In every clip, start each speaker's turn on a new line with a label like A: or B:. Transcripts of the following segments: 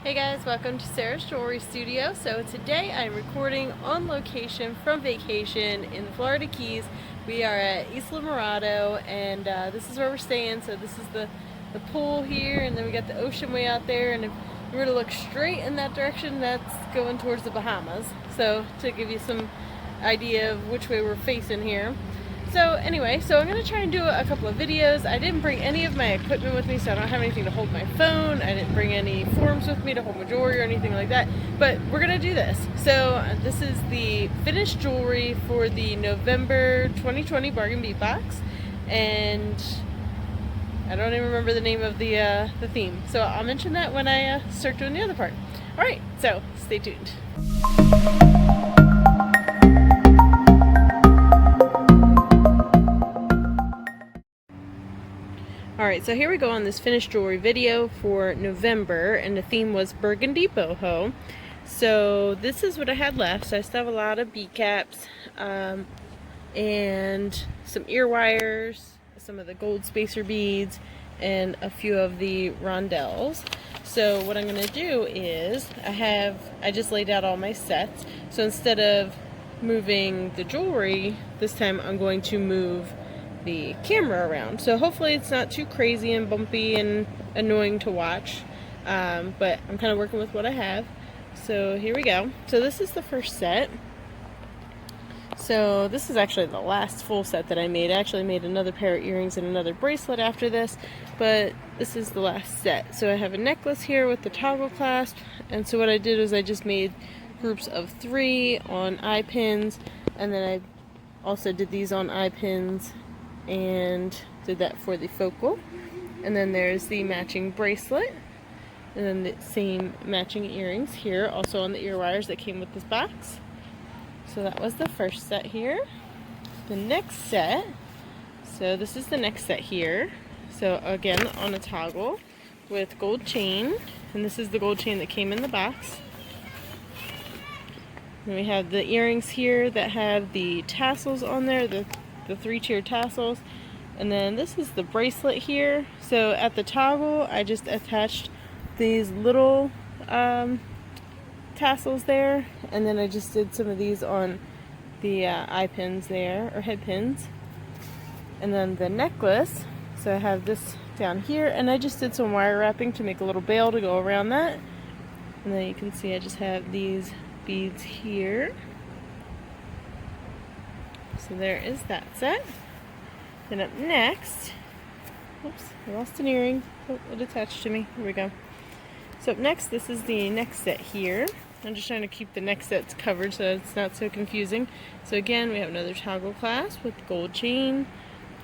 A: Hey guys, welcome to Sarah's Jewelry Studio. So today I'm recording on location from vacation in the Florida Keys. We are at Isla Morado and this is where we're staying. So this is the pool here, and then we got the ocean way out there, and if we were to look straight in that direction, that's going towards the Bahamas. So to give you some idea of which way we're facing here. So anyway, I'm going to try and do a couple of videos. I didn't bring any of my equipment with me, so I don't have anything to hold my phone. I didn't bring any forms with me to hold my jewelry or anything like that. But we're going to do this. So this is the finished jewelry for the November 2020 Burgundy box. And I don't even remember the name of the theme. So I'll mention that when I start doing the other part. Alright, so stay tuned. Alright, so here we go on this finished jewelry video for November, and the theme was Burgundy Boho. So this is what I had left. So I still have a lot of bead caps and some ear wires, some of the gold spacer beads, and a few of the rondelles. So what I'm going to do is I just laid out all my sets. So instead of moving the jewelry, this time I'm going to move the camera around. So hopefully it's not too crazy and bumpy and annoying to watch, but I'm kind of working with what I have. So here we go. So this is the first set. So this is actually the last full set that I made. I actually made another pair of earrings and another bracelet after this, but this is the last set. So I have a necklace here with the toggle clasp, and so what I did was I just made groups of 3 on eye pins, and then I also did these on eye pins and did that for the focal. And then there's the matching bracelet, and then the same matching earrings here, also on the ear wires that came with this box. So that was the first set here. The next set, so this is the next set here. So again, on a toggle with gold chain, and this is the gold chain that came in the box. And we have the earrings here that have the tassels on there, the 3-tier tassels. And then this is the bracelet here. So at the toggle, I just attached these little tassels there, and then I just did some of these on the eye pins there, or head pins. And then the necklace, so I have this down here, and I just did some wire wrapping to make a little bail to go around that. And then you can see I just have these beads here. So there is that set. Then up next, oops, I lost an earring. Oh, it attached to me. Here we go. So up next, this is the next set here. I'm just trying to keep the next sets covered so it's not so confusing. So again, we have another toggle clasp with gold chain.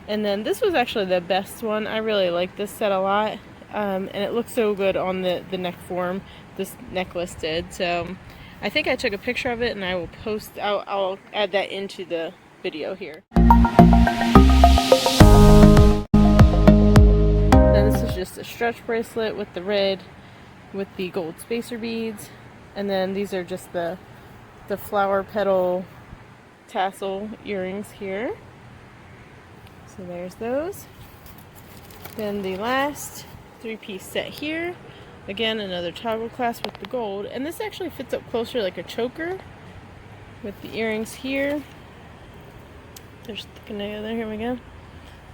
A: And then this was actually the best one. I really like this set a lot. And it looks so good on the neck form. This necklace did. So I think I took a picture of it, and I will post, I'll add that into the video here. Then this is just a stretch bracelet with the red with the gold spacer beads, and then these are just the flower petal tassel earrings here. So there's those. Then the last 3-piece set here, again another toggle clasp with the gold, and this actually fits up closer like a choker with the earrings here. They're sticking together. Here we go.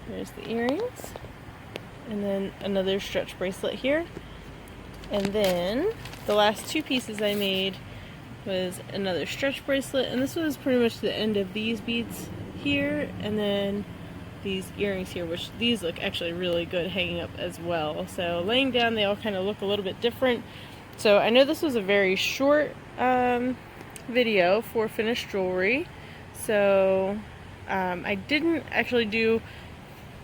A: There's the earrings. And then another stretch bracelet here. And then the last 2 pieces I made was another stretch bracelet. And this was pretty much the end of these beads here. And then these earrings here, which these look actually really good hanging up as well. So laying down, they all kind of look a little bit different. So I know this was a very short video for finished jewelry. So I didn't actually do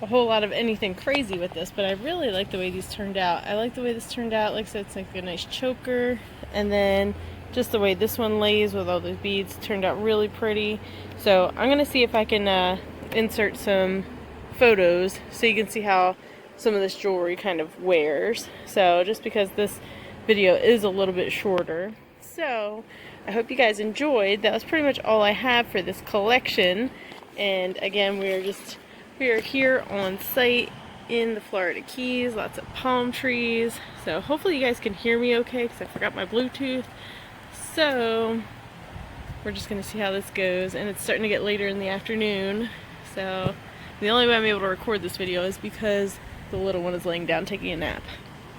A: a whole lot of anything crazy with this, but I really like the way these turned out. I like the way this turned out. Like I said, it's like a nice choker, and then just the way this one lays with all those beads turned out really pretty. So I'm gonna see if I can insert some photos so you can see how some of this jewelry kind of wears. So just because this video is a little bit shorter. So I hope you guys enjoyed. That was pretty much all I have for this collection. And again, we are here on site in the Florida Keys, lots of palm trees. So hopefully you guys can hear me okay because I forgot my Bluetooth. So we're just going to see how this goes, and it's starting to get later in the afternoon. So the only way I'm able to record this video is because the little one is laying down taking a nap.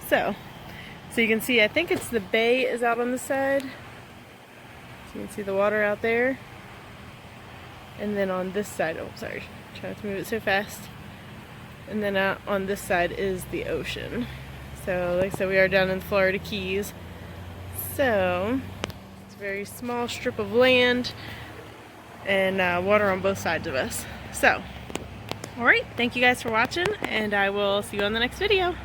A: So you can see, I think it's the bay is out on the side. So you can see the water out there. And then on this side, oh sorry, trying to move it so fast. And then out on this side is the ocean. So like I said, we are down in the Florida Keys. So it's a very small strip of land and water on both sides of us. So, alright, thank you guys for watching, and I will see you on the next video.